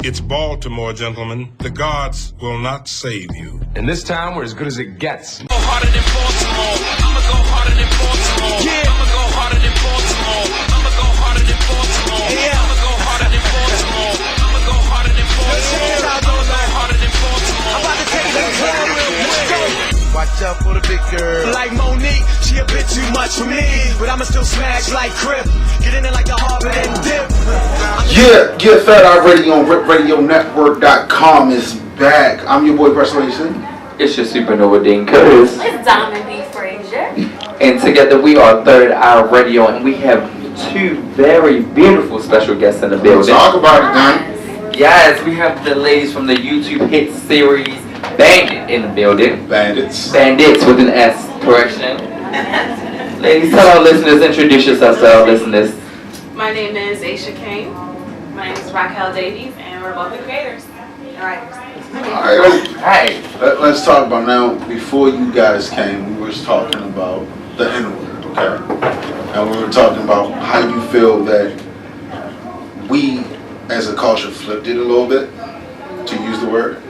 It's Baltimore, gentlemen. The gods will not save you. In this town, we're as good as it gets. Go harder than Baltimore. I'ma go harder than Baltimore. Yeah. I'ma go harder than Baltimore. I'ma go harder than Baltimore. Yeah. I'ma go harder than Baltimore. I'ma go harder than Baltimore. I'ma go harder than Baltimore. I'm about to take it to the club real quick. Watch out for the big girl. Like Monique, she a bit too much for me, but I'ma still smash like Crip. Get in there like the Harvard and dip. Yeah, Fat Eye Radio on RipRadioNetwork.com is back. I'm your boy, Preslation. It's your Supernova Dean Curtis. It's Diamond B. Frazier. And together we are Third Eye Radio, and we have two very beautiful special guests in the building. Talk about it, man. Yes, we have the ladies from the YouTube hit series Bandit in the building. Bandits. Bandits with an S, correction. Ladies, tell our listeners, introduce yourselves to our listeners. My name is Ayshia. My name is Raquel Davies, and we're both the creators and writers. Alright, let's talk about now. Before you guys came, we were talking about the N-word, okay? And we were talking about how you feel that we, as a culture, flipped it a little bit to use the word.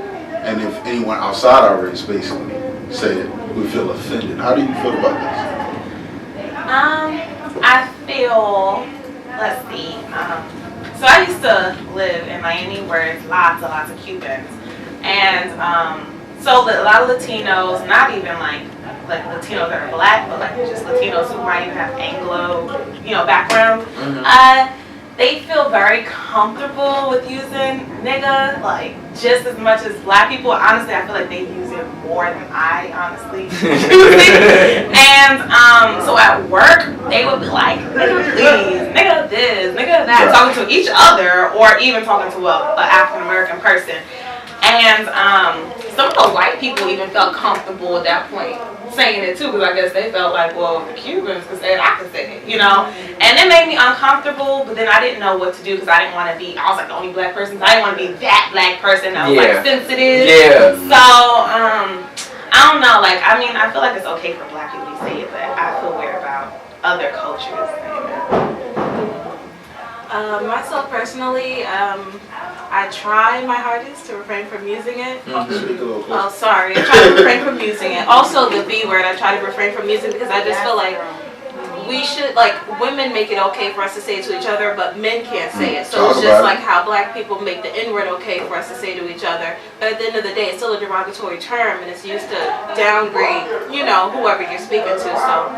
And if anyone outside our race basically said we feel offended, how do you feel about this? I feel, let's see, so I used to live in Miami where there's lots of Cubans. And so a lot of Latinos, not even like Latinos that are black, but like just Latinos who might even have Anglo, background, they feel very comfortable with using nigga, like just as much as black people. Honestly, I feel like they use it more than I honestly use it. And so at work, they would be like, nigga please, nigga this, nigga that, talking to each other or even talking to an African American person. And some of those white people even felt comfortable at that point saying it too, because I guess they felt like, well, the Cubans could say it, I could say it, And it made me uncomfortable, but then I didn't know what to do because I didn't want to be, I was like the only black person, so I didn't want to be that black person that was like sensitive. Yeah. So, I don't know, like, I mean, I feel like it's okay for black people to say it, but I feel weird about other cultures saying it. Myself personally, I try my hardest to refrain from using it. Oh, sorry. I try to refrain from using it. Also, the B word, I try to refrain from using because I just feel like we should, like, women make it okay for us to say it to each other, but men can't say it. So it's just like how black people make the N-word okay for us to say to each other. But at the end of the day, it's still a derogatory term, and it's used to downgrade, whoever you're speaking to. So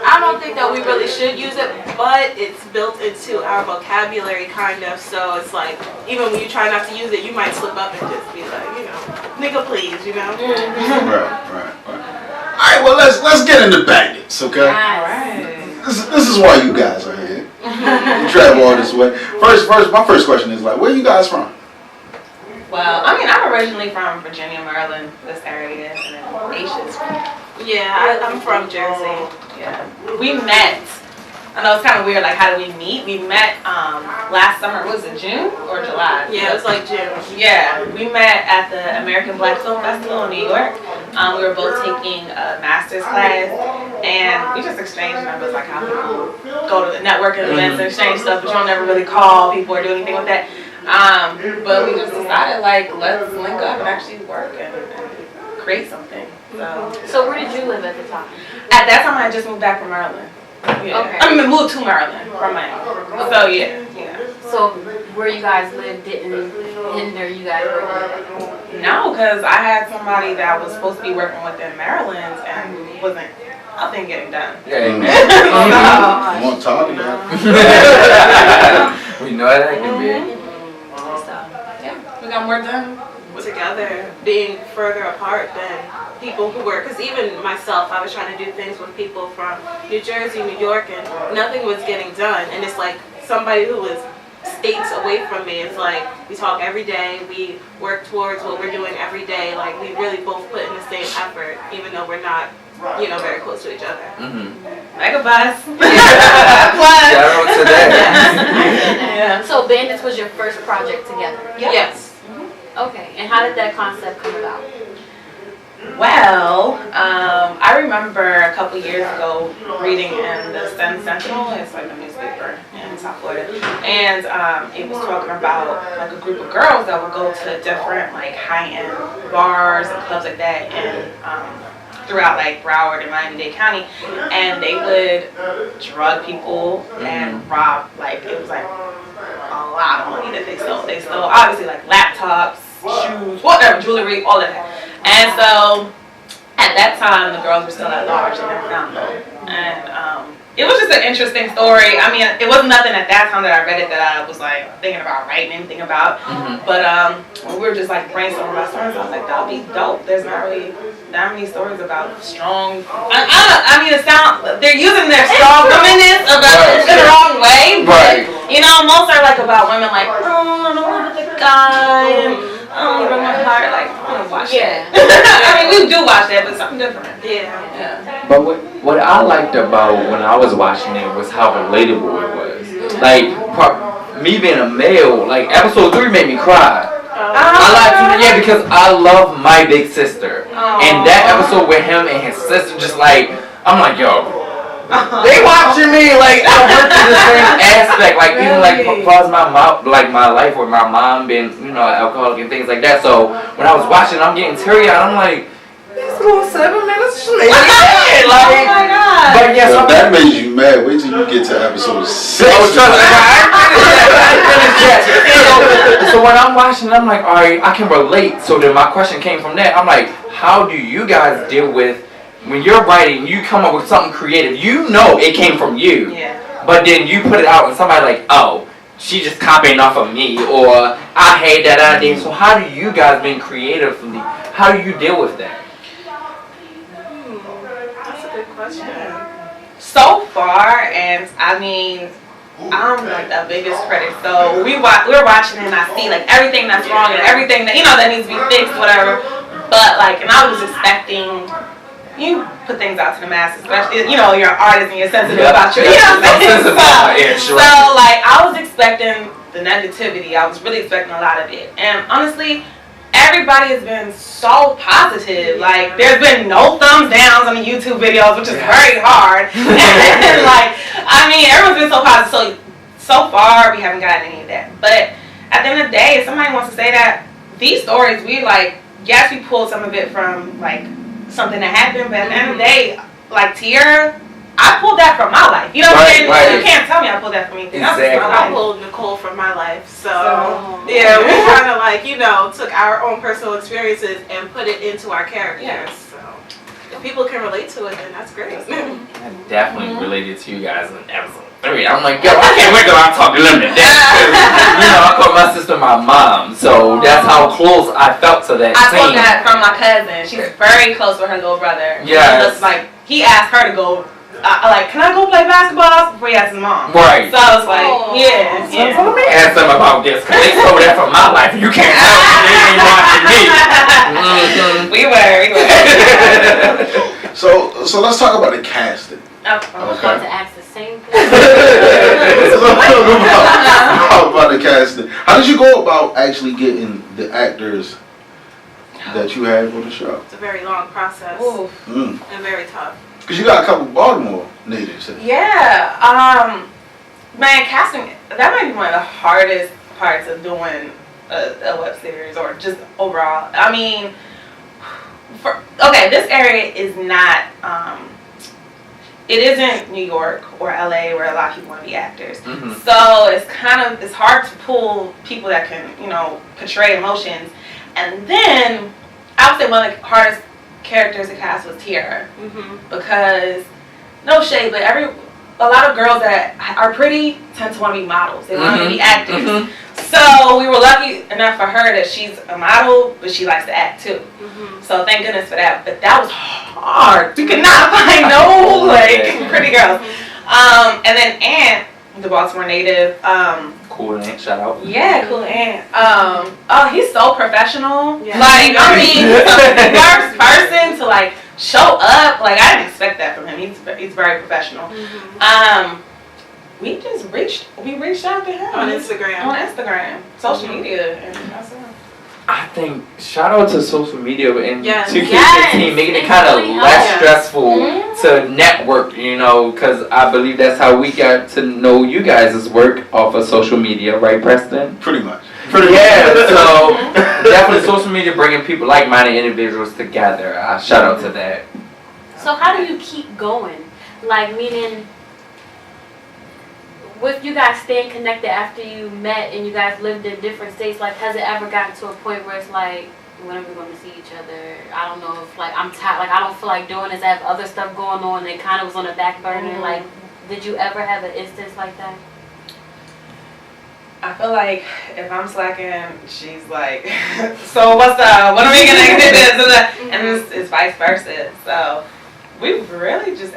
I don't think that we really should use it, but it's built into our vocabulary, kind of. So it's like, even when you try not to use it, you might slip up and just be like, nigga please, Right. All right, well, let's get into Bandits, okay? All right. This is why you guys are here. You travel all this way. First, my first question is like, where are you guys from? Well, I mean, I'm originally from Virginia, Maryland, this area, and then Ayshia's from. Yeah, I'm from Jersey. Yeah. We met. I know it's kind of weird, like, how did we meet? We met last summer, was it June or July? Yeah, it was like June. Yeah, we met at the American Black Film Festival in New York. We were both taking a master's class, and we just exchanged numbers, like how people go to the networking events and exchange stuff, but you don't ever really call people or do anything with that. But we just decided, like, let's link up and actually work and create something. So where did you live at the time? At that time, I had just moved back from Maryland. Yeah. Okay. I mean, moved to Maryland from Miami. So yeah. So where you guys lived didn't hinder you guys working together? No, because I had somebody that was supposed to be working with in Maryland and wasn't nothing getting done. I want to talk about it. We know how that can be. Yeah, we got more done together, being further apart than people who were, because even myself, I was trying to do things with people from New Jersey, New York, and nothing was getting done. And it's like somebody who was states away from me, it's like we talk every day, we work towards what we're doing every day, like we really both put in the same effort, even though we're not, very close to each other. Mega bus. Shout out to that. Yeah. So Bandits was your first project together? Yes. Okay, and how did that concept come about? Well, I remember a couple years ago reading in the Sentinel, it's like a newspaper in South Florida, and it was talking about like a group of girls that would go to different like high-end bars and clubs like that, and throughout like Broward and Miami-Dade County, and they would drug people and rob, like it was like a lot of money that they stole. They stole obviously like laptops, shoes, whatever, jewelry, all of that. And so at that time the girls were still at large and they were found though. And it was just an interesting story. I mean, it wasn't nothing at that time that I read it that I was like thinking about writing anything about. But when we were just like brainstorming about stories, I was like, that would be dope. There's not really that many stories about strong. I mean, they're using their strong womanist about in the wrong way. But you know, most are like about women like, oh, I don't want to be the guy, and oh, you broke my heart. Like, I don't watch that. I mean, we do watch that, but something different. Yeah. But what I liked about when I was watching it was how relatable it was. Like, me being a male, like episode 3 made me cry. I like because I love my big sister. And that episode with him and his sister, just like, I'm like, yo, they watching me. Like, I went through the same aspect. Like, even like as my mom, like my life with my mom being, you know, alcoholic and things like that. So when I was watching, I'm getting teary eyed. I'm like, these little 7 minutes just made me mad. Like, oh my god. But yeah, so that made you mad. Wait till you get to episode 6. Oh, trust me, so when I'm watching, I'm like, all right, I can relate. So then my question came from that. I'm like, how do you guys deal with when you're writing? You come up with something creative. You know it came from you. Yeah. But then you put it out and somebody like, oh, she just copying off of me, or I hate that idea. So how do you guys being creatively? How do you deal with that? That's a good question. So far, and I mean, I'm like the biggest critic. So we're watching and I see like everything that's wrong and everything that, you know, that needs to be fixed, whatever. But like, and I was expecting, you put things out to the masses, especially, you know, you're an artist and you're sensitive about your, you know what I'm saying? So like, I was expecting the negativity. I was really expecting a lot of it. And honestly, everybody has been so positive. Like, there's been no thumbs downs on the YouTube videos, which is very hard. And like, I mean, everyone's been so positive. So far, we haven't gotten any of that. But at the end of the day, if somebody wants to say that, these stories, we like, yes, we pulled some of it from like something that happened, but at the end of the day, like Tiara, I pulled that from my life. You know what I'm saying? Right. You can't tell me I pulled that from anything. Exactly. I pulled Nicole from my life. So yeah, we kind of like, you know, took our own personal experiences and put it into our characters. Yeah. So if people can relate to it, then that's great. I definitely related to you guys in episode 3. I'm like, yo, I can't wait till I talk to them to death. You know, I call my sister my mom, so that's how close I felt to that I scene. pulled that from my cousin. She's very close with her little brother. Yeah. He looks like, he asked her to go. Like, can I go play basketball? Before he asked his mom. Right. So I was like, yeah. So let me ask them about this, because they stole that from my life, and you can't tell me they ain't watching me. We were. So let's talk about the casting. I was about to ask the same thing. about the casting. How did you go about actually getting the actors that you had for the show? It's a very long process and very tough. Because you got a couple Baltimore natives. Yeah. Man, casting, that might be one of the hardest parts of doing a web series or just overall. I mean, this area is not, it isn't New York or LA where a lot of people want to be actors. So it's hard to pull people that can, you know, portray emotions. And then I would say one of the hardest characters to cast was Tiara, because no shade, but a lot of girls that are pretty tend to want to be models. They want to be actors. So we were lucky enough for her that she's a model, but she likes to act too. So thank goodness for that. But that was hard. We could not find no like pretty girls. And then Ant, the Baltimore native. Cool Ant, shout out. Yeah, Cool Ant. He's so professional. Yeah. Like, I mean, the first person to like show up. Like, I didn't expect that from him. He's very professional. We reached out to him on Instagram, social media, and that's it. I think shout out to social media and 2K15 Yes. making it kind of less stressful to to network, you know, because I believe that's how we got to know you guys' work off of social media, right, Preston? Pretty much. So definitely social media bringing people, like-minded individuals together. Shout out to that. So how do you keep going? Like, meaning, with you guys staying connected after you met and you guys lived in different states, like, has it ever gotten to a point where it's like, when are we going to see each other? I don't know if, like, I'm tired, like, I don't feel like doing this, I have other stuff going on, and it kind of was on the back burner. Like, did you ever have an instance like that? I feel like if I'm slacking, she's like, so what's up? When are we gonna do this? And it's vice versa. So we really just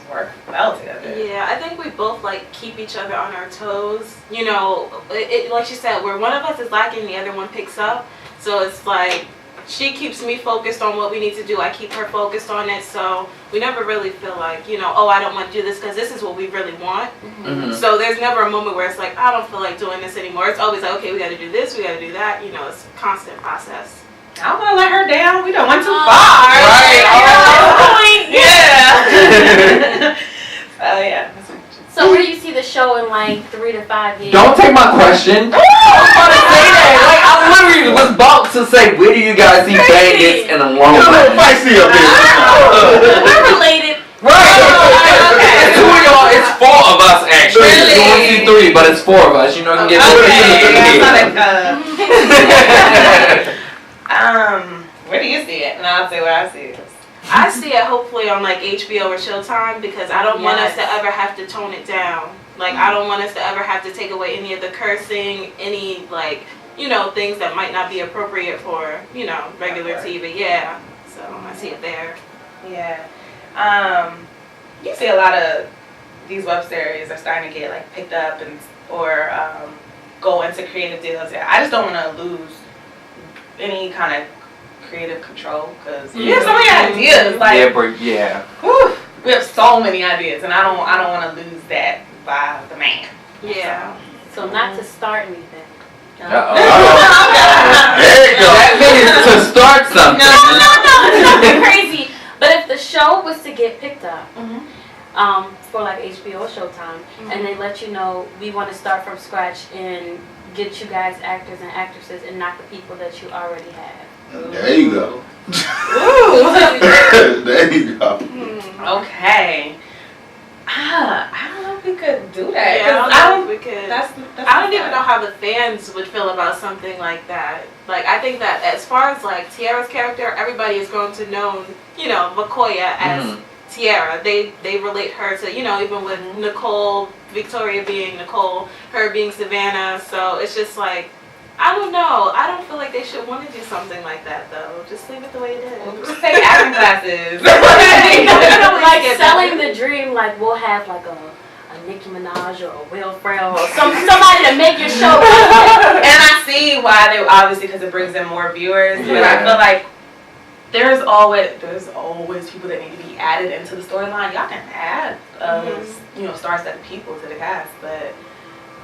work well together. Yeah, I think we both like keep each other on our toes. You know, it like she said, where one of us is lacking, the other one picks up. So it's like she keeps me focused on what we need to do. I keep her focused on it. So we never really feel like, you know, oh, I don't want to do this because this is what we really want. So there's never a moment where it's like, I don't feel like doing this anymore. It's always like, okay, we got to do this, we got to do that. You know, it's a constant process. I don't want to let her down. We don't went too far. Right. Yeah. Oh, yeah. So where do you see the show in like 3 to 5 years? Don't take my question. I was about to say that. Like, I literally was about to say, where do you guys see Bandttes in the long run? Feisty up here. We're related. Right. It's 2 of y'all. It's 4 of us actually. Really? You only see 3, but it's 4 of us. You know, you can get where do you see it? And I'll say where I see it. I see it hopefully on like HBO or Showtime, because I don't want us to ever have to tone it down. Like, I don't want us to ever have to take away any of the cursing, any, like, you know, things that might not be appropriate for, you know, regular TV. Yeah. So I see it there. Yeah. You see a lot of these web series are starting to get like picked up and or go into creative deals. Yeah, I just don't want to lose any kind of creative control, because we have so many ideas. Like, whew, we have so many ideas, and I don't want to lose that by the man. Yeah. So not to start anything. There you go. That means to start something. No, it's nothing crazy. But if the show was to get picked up, for like HBO or Showtime, and they let you know, we want to start from scratch and get you guys actors and actresses and not the people that you already have. There you go. There you go. Okay. I don't know if we could do that. Yeah, I don't know if we could. That's I don't even know how the fans would feel about something like that. Like, I think that as far as like Tiara's character, everybody is going to know, you know, Vakoya as Tiara. They relate her to, you know, even with Nicole, Victoria being Nicole, her being Savannah. So it's just like, I don't know. I don't feel like they should want to do something like that, though. Just leave it the way it is. Just take acting classes. Like selling the dream, like we'll have like a Nicki Minaj or a Will Ferrell or somebody to make your show. And I see why they, obviously, because it brings in more viewers. Yeah. But I feel like there's always people that need to be added into the storyline. Y'all can add you know, star-studded people to the cast, but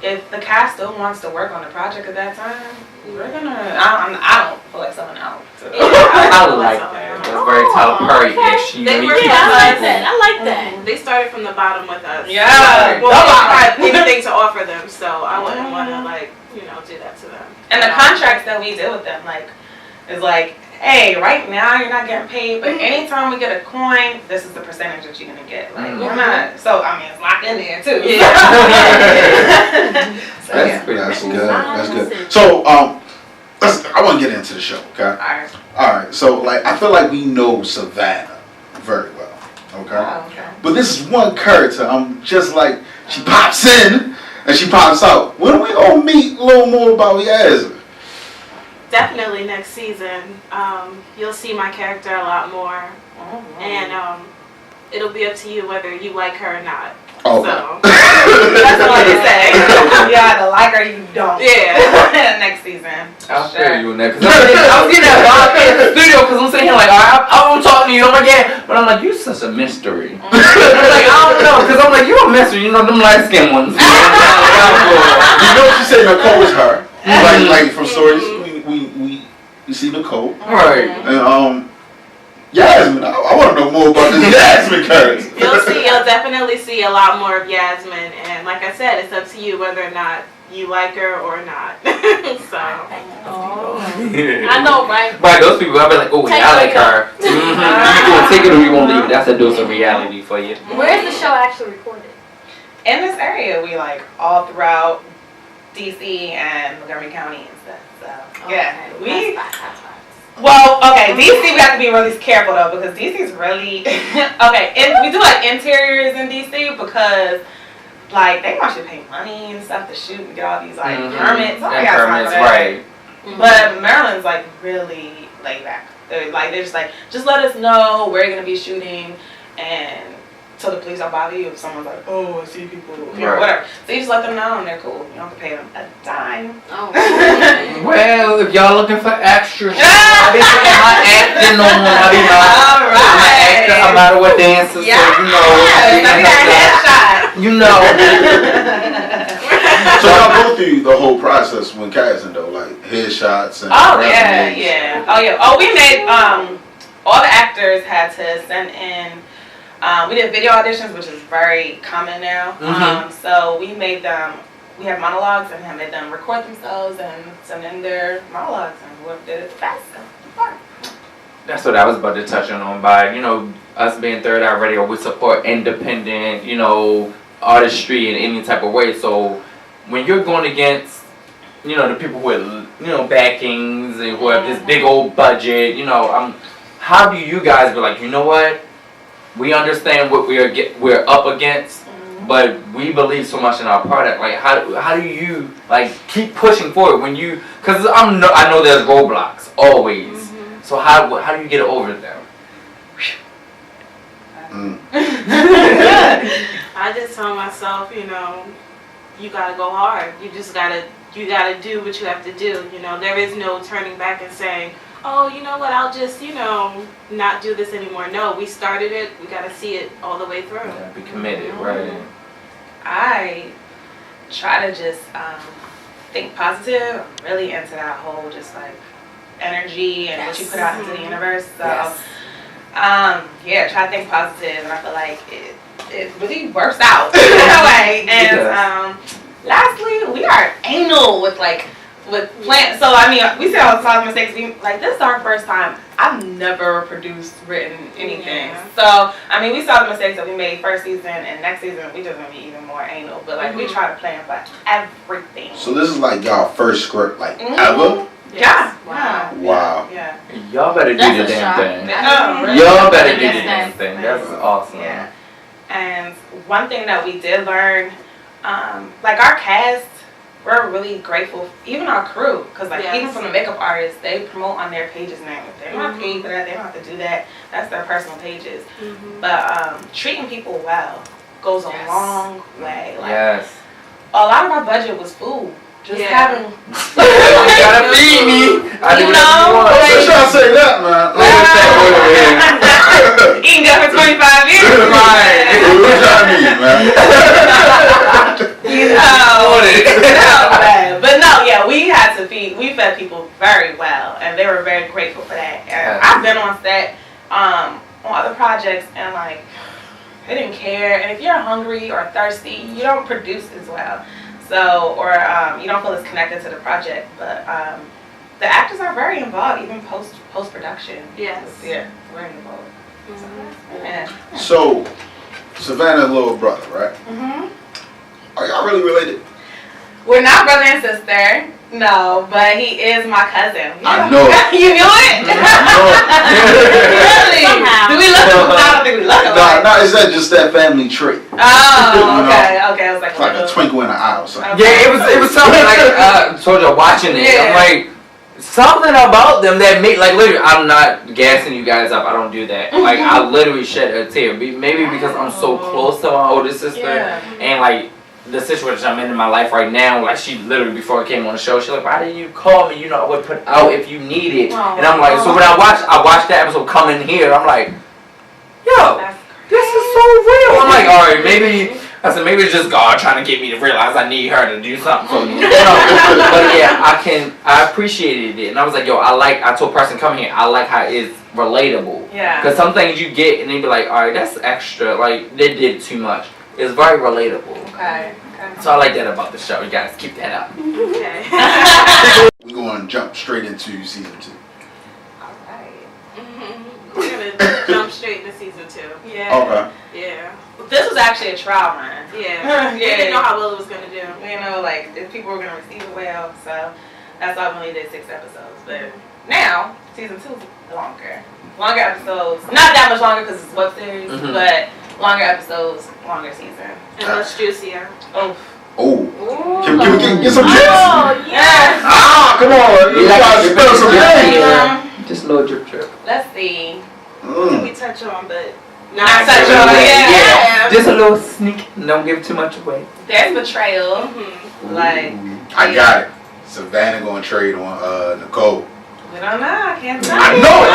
if the cast still wants to work on the project at that time, we're gonna. I don't feel like someone else. I like that. That's very Tyler Perry-ish. They were I like that. They started from the bottom with us. Yeah. Well, we don't have anything to offer them, so I wouldn't want to, like, you know, do that to them. And the contracts that we did with them, like, is like, hey, right now you're not getting paid, but anytime we get a coin, this is the percentage that you're gonna get. Like, we're not. So I mean, it's locked in there too. Yeah. So, That's good. That's good. So I want to get into the show. Okay. All right. So like, I feel like we know Savannah very well. Okay. Oh, okay. But this is one character. I'm just like, she pops in and she pops out. When are we gonna meet a little more about Yazzie? Definitely next season. You'll see my character a lot more, and it'll be up to you whether you like her or not. Okay. So That's all I can say. You either like her or you don't. Yeah. Next season. I'll share you in that, because I was getting that vibe in the studio, because I'm sitting here like, I won't talk to you, I'm like, yeah, but I'm like, you're such a mystery. I'm like, I don't know, because I'm like, you're a mystery, you know, them light skinned ones. You know she said Nicole is her. Like from stories, we see Nicole. Right. And Yasmin. I want to know more about this Yasmin character. You'll definitely see a lot more of Yasmin, and like I said, it's up to you whether or not you like her or not. So. I know, right? By those people, I'll be like, oh, yeah, I like her. You gonna take it or you won't leave it. That's a dose of reality for you. Where's the show actually recorded? In this area, we like all throughout DC and Montgomery County and stuff. So yeah, Okay. we. Well, okay, DC we have to be really careful though because DC's really okay. We do like interiors in DC because like they want you to pay money and stuff to shoot and get all these like permits. Oh, Permits, right? But Maryland's like really laid back. They're just like, just let us know where you're gonna be shooting, and so the police don't bother you if someone's like, oh, I see people, whatever. So you just let them know and they're cool. You don't have to pay them a dime. Oh. Well, if y'all looking for extra, I be putting my acting on. I be I'm an actor. I'm out of a dancer, so you know. So y'all go through the whole process when casting though, like headshots and resumes. We made all the actors had to send in. We did video auditions, which is very common now. So we made them. We have monologues, and we made them record themselves and send in their monologues, and whoever did it fast. That's what I was about to touch on. By us being Third Eye Radio, we support independent, artistry in any type of way. So when you're going against, the people who have, backings and who have this big old budget, how do you guys be like, you know what? We understand what we're up against, but we believe so much in our product. Like, how do you keep pushing forward when you? Because I know there's roadblocks always. So how do you get over them? I just tell myself, you gotta go hard. You gotta do what you have to do. There is no turning back and saying, oh, you know what, I'll just, not do this anymore. No, we started it. We gotta see it all the way through. Yeah, be committed, right? I try to just think positive. I'm really into that whole just like energy and what you put out into the universe. So, try to think positive, and I feel like it really works out in a way. And lastly, we are anal with plants. So we say all the time mistakes. This is our first time. I've never written anything. So we saw the mistakes that we made first season, and next season we just gonna be even more anal. But we try to plan for everything. So this is like y'all first script ever? Yeah. Wow. Yeah. Y'all better do the damn thing. Really. Y'all better do the damn thing. That's awesome. Yeah. And one thing that we did learn, our cast, we're really grateful, even our crew, because even from the makeup artists, they promote on their pages now. They're not paid for that. They don't have to do that. That's their personal pages. But treating people well goes a long way. A lot of our budget was food. Just having. You gotta feed me. Let's try to say that, man. Eating good for 25 years. Right. But we had to feed. We fed people very well, and they were very grateful for that. And I've been on set on other projects, and they didn't care. And if you're hungry or thirsty, you don't produce as well. So, or you don't feel as connected to the project, but the actors are very involved, even post production. Yes. Yeah, very involved. So, Savannah's little brother, right? Are y'all really related? We're not brother and sister, no, but he is my cousin. I know. You knew it? Really? Somehow. Do we look? I don't think we look alike. No, it's just that family trait. Oh, okay. I was like, it's like a twinkle in the eye or something. Yeah, it was something told you watching it. I'm like, something about them that made literally. I'm not gassing you guys up. I don't do that. I literally shed a tear. Maybe because I'm so close to my older sister, and the situation I'm in my life right now, she literally before I came on the show, she's like, why didn't you call me? I would put out if you need it. And I'm like, so when I watched that episode come in here, I'm like, yo, this is so real. I'm like, all right, maybe it's just God trying to get me to realize I need her to do something for me. But yeah, I appreciated it. And I was like, yo, I told Preston, come here, I like how it's relatable. Yeah. Because some things you get and they be like, all right, that's extra. Like, they did too much. It's very relatable. Okay. So I like that about the show. You guys keep that up. Okay. We're going to jump straight into season 2. Alright. We're gonna jump straight to season 2. Yeah. Okay. Yeah. This was actually a trial run. Yeah. We didn't know how well it was gonna do. You know, like, if people were going to receive it well. So that's why we only did 6 episodes. But now, season 2 is longer. Longer episodes. Not that much longer because it's a web series, but longer episodes, longer season. And much juicier. Oh. Oh. Can we get some chips? Oh, yes. Come on. You gotta spill some things. Just a little drip. Let's see. What did we touch on? But Not such a yeah. Just a little sneak. Don't give too much away. There's betrayal. Like, I got it. Savannah gonna trade on Nicole. we don't know. I can't tell. I know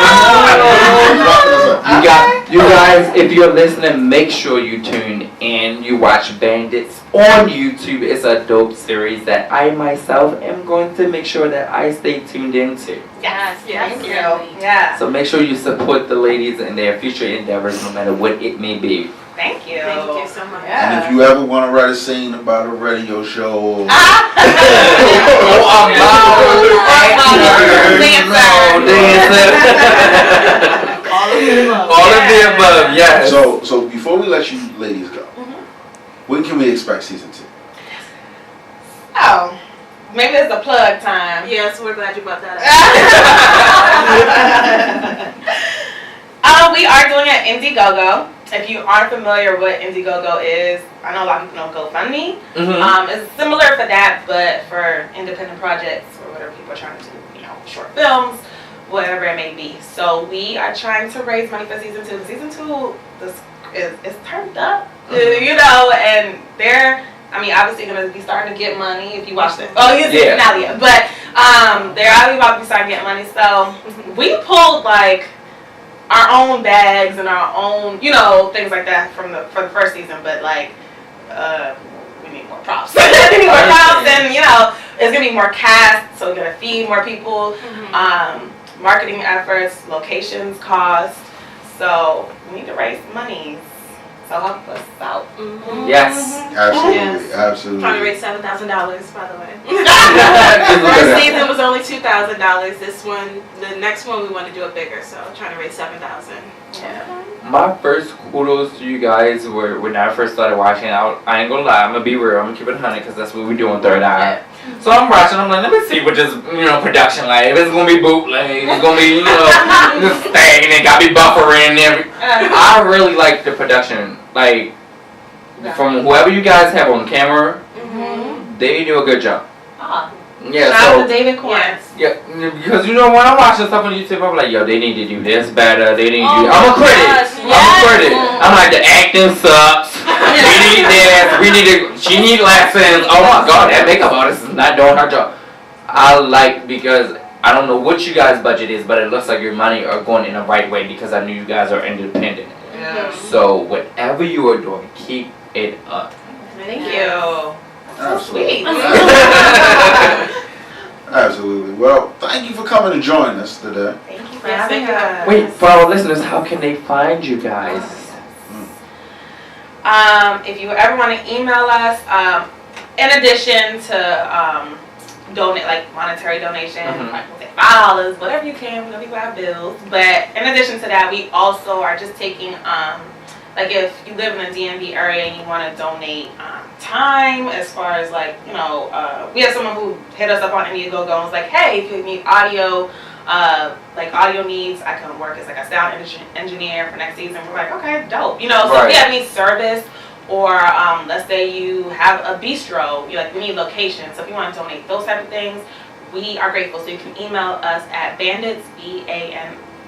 it. You guys, if you're listening, make sure you tune in. You watch Bandits on YouTube. It's a dope series that I myself am going to make sure that I stay tuned into. Yes, thank you. definitely. Yeah. So make sure you support the ladies in their future endeavors, no matter what it may be. Thank you. thank you so much. Yeah. And if you ever want to write a scene about a radio show, All of the above, yes. so before we let you ladies go, when can we expect season 2? Oh, maybe it's a plug time. Yes, we're glad you brought that up. We are doing an Indiegogo. If you aren't familiar what Indiegogo is, I know a lot of people know GoFundMe. It's similar for that, but for independent projects or whatever people are trying to do, short films, whatever it may be. So we are trying to raise money for season 2. Season 2 is turned up, and they're, obviously going to be starting to get money if you watch this. Oh, you see finale yet. But they're obviously about to be starting to get money. So we pulled like our own bags and our own, things like that for the first season. But like, we need more props. We need more props, and it's gonna be more cast, so we're gonna feed more people. Marketing efforts, locations cost. So we need to raise money. So help us out. Yes. Absolutely. Trying to raise $7,000, by the way. First season was only $2,000. This one, the next one, we want to do it bigger. So trying to raise $7,000. Yeah. My first kudos to you guys were when I first started watching. I ain't gonna lie, I'm gonna be real. I'm gonna keep it 100 because that's what we do on Third Eye. So I'm watching. I'm like, let me see what this production like. If it's gonna be bootleg, it's gonna be this thing and got me buffering and everything. I really like the production. Like from whoever you guys have on camera, they do a good job. Yeah, shout out to David Corns. Yeah, because when I'm watching stuff on YouTube, I'm like, yo, they need to do this better. They need to do. I'm a critic. I'm like, the acting sucks. We need this. She need lessons. Oh my god, that makeup artist is not doing her job. I like because I don't know what you guys' budget is, but it looks like your money are going in the right way because I knew you guys are independent. Yeah. So whatever you are doing, keep it up. Thank you. Absolutely. Absolutely. Well, thank you for coming and joining us today. Thank you for having us. Wait, for our listeners, how can they find you guys? If you ever want to email us, in addition to donate, like monetary donation, like we'll take $5, whatever you can. People have bills. But in addition to that, we also are just taking, like if you live in the DMV area and you want to donate time, as far as like, we have someone who hit us up on Indiegogo and was like, hey, if you need audio, like audio needs, I can work as like a sound engineer for next season. We're like, okay, dope. So if you have any service, or let's say you have a bistro, we need locations. So if you want to donate those type of things, we are grateful. So you can email us at Bandttes,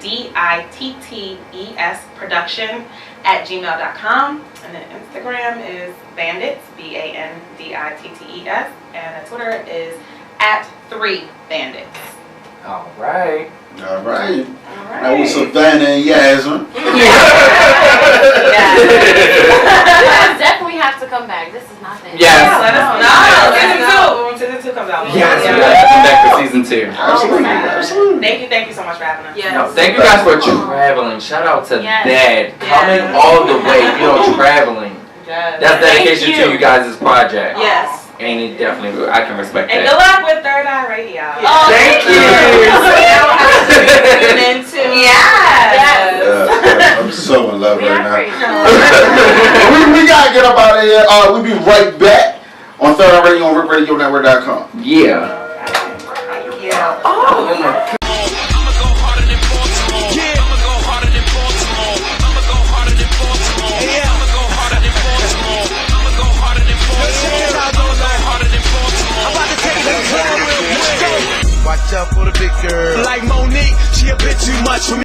BANDITTES production @gmail.com, and then Instagram is Bandttes, BANDITTES, and Twitter is @3Bandits. All right. That was Savannah and Yasmin. You guys definitely have to come back. This is not that. Yes. Let us know. Season 2. comes out. Yes, we gotta come back for season 2. Absolutely. Thank you so much for having us. Yes. No, thank you guys for traveling. Shout out to Yes. Dad coming all the way, traveling. Yes. That's dedication to you guys' project. Yes. And it definitely, I can respect And that. good luck with Third Eye Radio. Oh, Thank you. Into Yes. I'm so in love We right are now. crazy. we gotta get up out of here. We'll be right back on Third Eye Radio on RipRadioNetwork.com. Yeah. Yeah. Oh my God. I'ma go harder than Baltimore. Yeah. I'ma go harder than Baltimore. I'ma go harder than Baltimore. Yeah. I'ma go harder than Baltimore. I'ma go harder than Baltimore. I'ma go harder than Baltimore. I'm about to take it to the club real quick. Watch out for the big girl. Like Monique, she a bit too much for me.